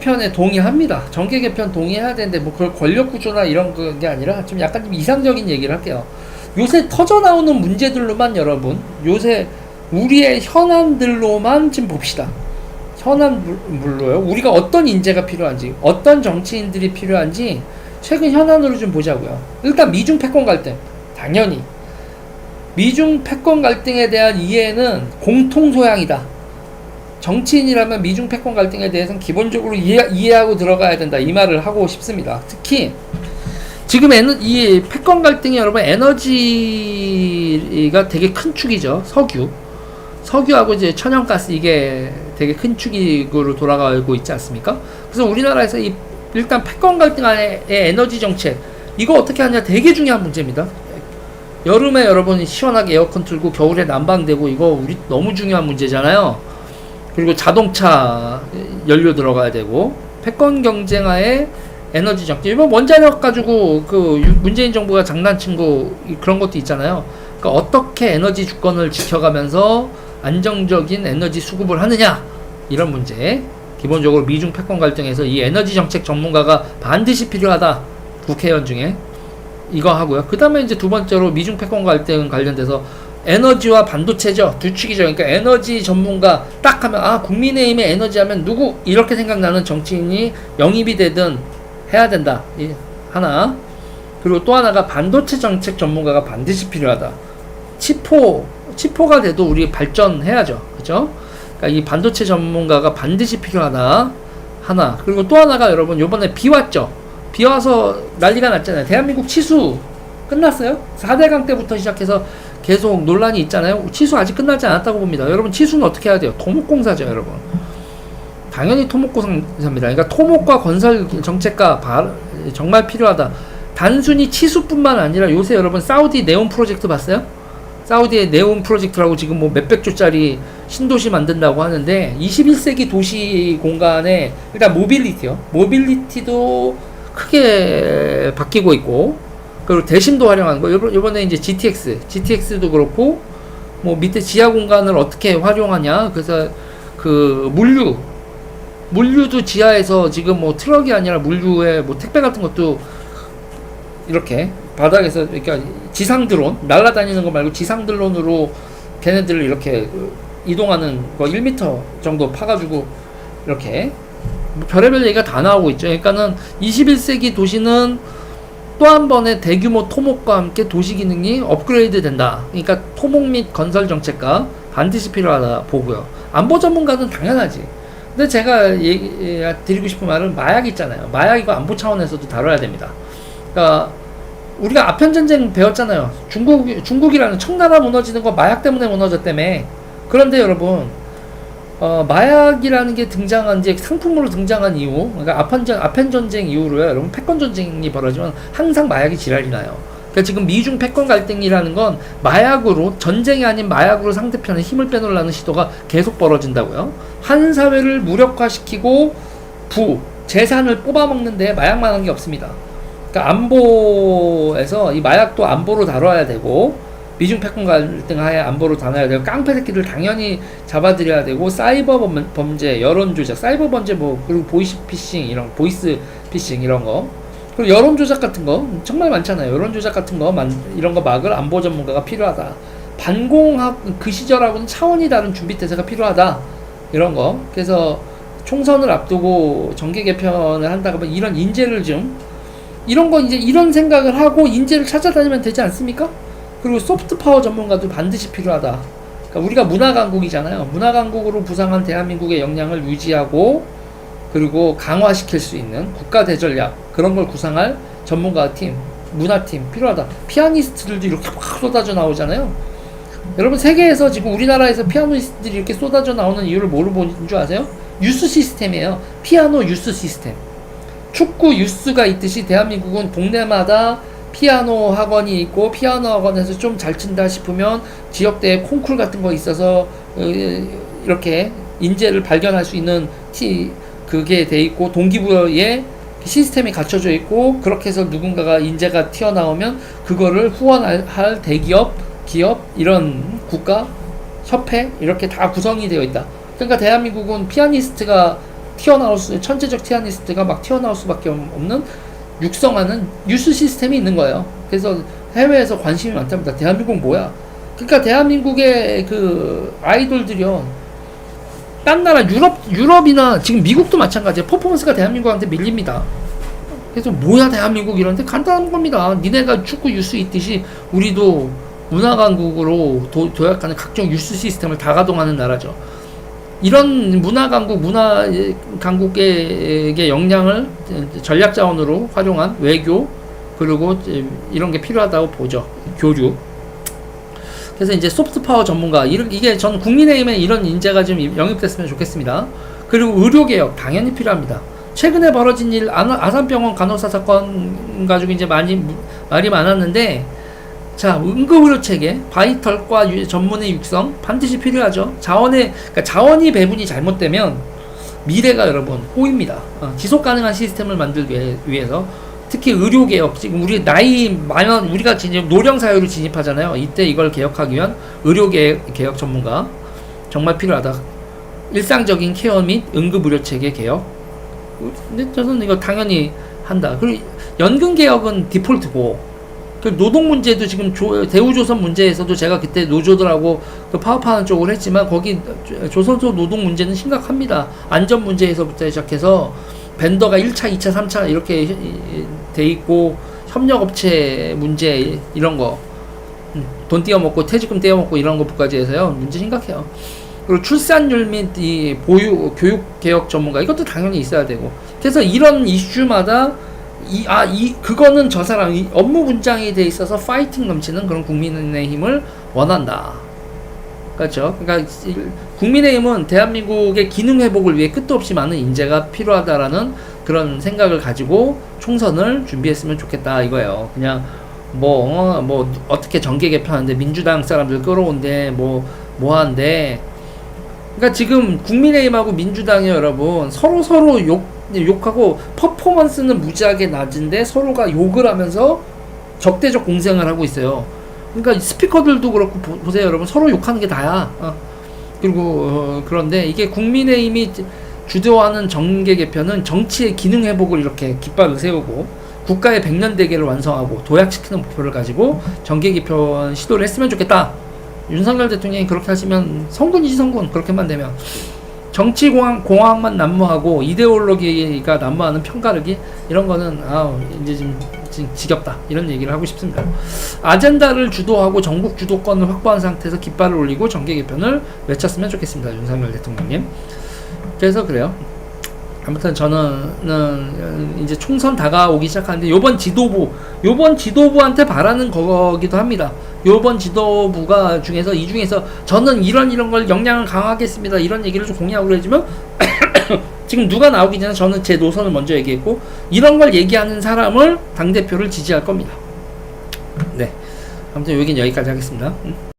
개편에 동의합니다. 정계 개편 동의해야 되는데 뭐 그걸 권력 구조나 이런 게 아니라 좀 약간 좀 이상적인 얘기를 할게요. 요새 터져 나오는 문제들로만 여러분, 요새 우리의 현안들로만 좀 봅시다. 현안물로요. 우리가 어떤 인재가 필요한지, 어떤 정치인들이 필요한지 최근 현안으로 좀 보자고요. 일단 미중 패권 갈등, 당연히 미중 패권 갈등에 대한 이해는 공통 소양이다. 정치인이라면 미중 패권 갈등에 대해서는 기본적으로 이해하고 들어가야 된다, 이 말을 하고 싶습니다. 특히 지금 이 패권 갈등이 여러분 에너지가 되게 큰 축이죠. 석유하고 이제 천연가스, 이게 되게 큰 축으로 돌아가고 있지 않습니까? 그래서 우리나라에서 일단 패권 갈등 안에 에너지 정책, 이거 어떻게 하냐 되게 중요한 문제입니다. 여름에 여러분이 시원하게 에어컨 틀고 겨울에 난방되고, 이거 우리 너무 중요한 문제잖아요. 그리고 자동차 연료 들어가야 되고, 패권 경쟁하에 에너지 정책, 이번 원자력 가지고 그 문재인 정부가 장난친 거, 그런 것도 있잖아요. 그러니까 어떻게 에너지 주권을 지켜가면서 안정적인 에너지 수급을 하느냐, 이런 문제. 기본적으로 미중 패권 갈등에서 이 에너지 정책 전문가가 반드시 필요하다, 국회의원 중에. 이거 하고요. 그 다음에 이제 두 번째로 미중 패권 갈등 관련돼서 에너지와 반도체죠. 두 축이죠. 그러니까 에너지 전문가 딱 하면, 아, 국민의힘의 에너지 하면 누구? 이렇게 생각나는 정치인이 영입이 되든 해야 된다. 하나. 그리고 또 하나가 반도체 정책 전문가가 반드시 필요하다. 치포가 돼도 우리 발전해야죠. 그죠? 그러니까 이 반도체 전문가가 반드시 필요하다. 하나. 그리고 또 하나가 여러분, 요번에 비 왔죠? 비 와서 난리가 났잖아요. 대한민국 치수 끝났어요? 4대강 때부터 시작해서 계속 논란이 있잖아요. 치수 아직 끝나지 않았다고 봅니다. 여러분, 치수는 어떻게 해야 돼요? 토목공사죠, 여러분. 당연히 토목공사입니다. 그러니까 토목과 건설 정책가 정말 필요하다. 단순히 치수뿐만 아니라 요새 여러분 사우디 네온 프로젝트 봤어요? 사우디의 네온 프로젝트라고 지금 뭐 몇백 조짜리 신도시 만든다고 하는데, 21세기 도시 공간에 일단 모빌리티도 크게 바뀌고 있고, 그리고 대심도 활용하는 거. 요번에 이제 GTX도 그렇고, 뭐 밑에 지하 공간을 어떻게 활용하냐. 그래서 그 물류도 지하에서 지금 뭐 트럭이 아니라 물류에 뭐 택배 같은 것도 이렇게 바닥에서, 그러니까 지상 드론, 날아다니는 거 말고 지상 드론으로 걔네들을 이렇게 이동하는 거 1m 정도 파가지고 이렇게 뭐 별의별 얘기가 다 나오고 있죠. 그러니까는 21세기 도시는 또 한 번의 대규모 토목과 함께 도시 기능이 업그레이드 된다. 그러니까 토목 및 건설 정책가 반드시 필요하다 보고요. 안보 전문가는 당연하지. 근데 제가 드리고 싶은 말은, 마약 있잖아요. 마약 이거 안보 차원에서도 다뤄야 됩니다. 그러니까 우리가 아편전쟁 배웠잖아요. 중국이라는 청나라 무너지는 거 마약 때문에 무너졌다며. 그런데 여러분, 마약이라는 게 등장한, 이제 상품으로 등장한 이후, 그러니까 아편전쟁 이후로요, 여러분, 패권전쟁이 벌어지면 항상 마약이 지랄이 나요. 그러니까 지금 미중 패권 갈등이라는 건 마약으로, 전쟁이 아닌 마약으로 상대편의 힘을 빼놓으려는 시도가 계속 벌어진다고요. 한 사회를 무력화시키고 재산을 뽑아먹는데 마약만 한 게 없습니다. 그러니까 안보에서 이 마약도 안보로 다뤄야 되고, 미중 패권 갈등 하에 안보로 다뤄야 되고, 깡패 새끼들 당연히 잡아들여야 되고, 사이버 범죄, 여론 조작, 사이버 범죄 그리고 보이스 피싱 이런 거, 그리고 여론 조작 같은 거 정말 많잖아요. 여론 조작 같은 거 이런 거 막을 안보 전문가가 필요하다. 그 시절하고는 차원이 다른 준비 태세가 필요하다. 이런 거. 그래서 총선을 앞두고 정계 개편을 한다고 하면 이런 인재를 이런 거 이제 이런 생각을 하고 인재를 찾아다니면 되지 않습니까? 그리고 소프트 파워 전문가도 반드시 필요하다. 그러니까 우리가 문화 강국이잖아요. 문화 강국으로 부상한 대한민국의 역량을 유지하고, 그리고 강화시킬 수 있는 국가 대전략, 그런 걸 구상할 전문가 팀, 문화팀 필요하다. 피아니스트들도 이렇게 막 쏟아져 나오잖아요. 여러분, 세계에서 지금 우리나라에서 피아니스트들이 이렇게 쏟아져 나오는 이유를 뭐로 보는 줄 아세요? 유스 시스템이에요. 피아노 유스 시스템. 축구 유스가 있듯이 대한민국은 동네마다 피아노 학원이 있고, 피아노 학원에서 좀 잘 친다 싶으면 지역대회 콩쿨 같은 거 있어서 이렇게 인재를 발견할 수 있는 그게 돼 있고, 동기부여에 시스템이 갖춰져 있고, 그렇게 해서 누군가가 인재가 튀어나오면 그거를 후원할 대기업, 기업, 이런 국가, 협회 이렇게 다 구성이 되어 있다. 그러니까 대한민국은 피아니스트가 튀어나올 수, 천재적 피아니스트가 막 튀어나올 수밖에 없는 육성하는 뉴스 시스템이 있는 거예요. 그래서 해외에서 관심이 많답니다. 대한민국 뭐야? 그러니까 대한민국의 그 아이돌들이요, 딴 나라 유럽이나 지금 미국도 마찬가지예요. 퍼포먼스가 대한민국한테 밀립니다. 그래서 뭐야 대한민국 이런데 간단한 겁니다. 니네가 축구 유스 있듯이 우리도 문화 강국으로 도약하는 각종 유스 시스템을 다 가동하는 나라죠. 이런 문화 강국의 역량을 전략 자원으로 활용한 외교, 그리고 이런 게 필요하다고 보죠. 교류. 그래서 이제 소프트 파워 전문가, 이게 전 국민의힘에 이런 인재가 좀 영입됐으면 좋겠습니다. 그리고 의료개혁 당연히 필요합니다. 최근에 벌어진 일, 아산병원 간호사 사건 가지고 이제 말이 많았는데, 자, 응급의료체계, 바이털과 전문의 육성 반드시 필요하죠. 그러니까 자원이 배분이 잘못되면 미래가 여러분 꼬입니다. 지속가능한 시스템을 만들기 위해서, 특히 의료개혁, 지금 우리 나이 많은, 우리가 지금 노령사회로 진입하잖아요. 이때 이걸 개혁하기 위한 의료개혁 전문가 정말 필요하다. 일상적인 케어 및 응급의료체계 개혁, 근데 저는 이거 당연히 한다. 그리고 연금개혁은 디폴트고, 그 노동 문제도 지금 대우조선 문제에서도 제가 그때 노조들하고 그 파업하는 쪽으로 했지만, 거기 조선소 노동 문제는 심각합니다. 안전 문제에서부터 시작해서 벤더가 1차, 2차, 3차 이렇게 돼 있고, 협력업체 문제 이런 거, 돈 떼어먹고 퇴직금 떼어먹고 이런 것까지 해서요, 문제 심각해요. 그리고 출산율 및 이 교육개혁 전문가, 이것도 당연히 있어야 되고. 그래서 이런 이슈마다 그거는 저 사람이 업무 분장이 돼 있어서 파이팅 넘치는 그런 국민의힘을 원한다. 그렇죠? 그러니까 국민의힘은 대한민국의 기능 회복을 위해 끝도 없이 많은 인재가 필요하다라는 그런 생각을 가지고 총선을 준비했으면 좋겠다 이거예요. 그냥 뭐 어떻게 정계 개편하는데 민주당 사람들 끌어온데 뭐 하는데, 그러니까 지금 국민의힘하고 민주당이 여러분 서로 욕하고 퍼포먼스는 무지하게 낮은데 서로가 욕을 하면서 적대적 공생을 하고 있어요. 그러니까 스피커들도 그렇고 보세요 여러분, 서로 욕하는 게 다야. 그리고 그런데 이게 국민의힘이 주도하는 정계 개편은 정치의 기능 회복을 이렇게 깃발을 세우고 국가의 100년 대계를 완성하고 도약시키는 목표를 가지고 정계 개편 시도를 했으면 좋겠다. 윤석열 대통령이 그렇게 하시면 성군이지 성군. 그렇게만 되면 정치 공학만 난무하고 이데올로기가 난무하는 편가르기, 이런 거는 이제 지금 지겹다, 이런 얘기를 하고 싶습니다. 아젠다를 주도하고 전국 주도권을 확보한 상태에서 깃발을 올리고 정계 개편을 외쳤으면 좋겠습니다, 윤석열 대통령님. 그래서 그래요. 아무튼 저는 이제 총선 다가오기 시작하는데, 요번 지도부한테 바라는 거기도 합니다. 요번 지도부가 이 중에서 저는 이런 걸 역량을 강화하겠습니다, 이런 얘기를 좀 공유하고 그러지만 지금 누가 나오기 전에 저는 제 노선을 먼저 얘기했고, 이런 걸 얘기하는 사람을 당대표를 지지할 겁니다. 네, 아무튼 여긴 여기까지 하겠습니다.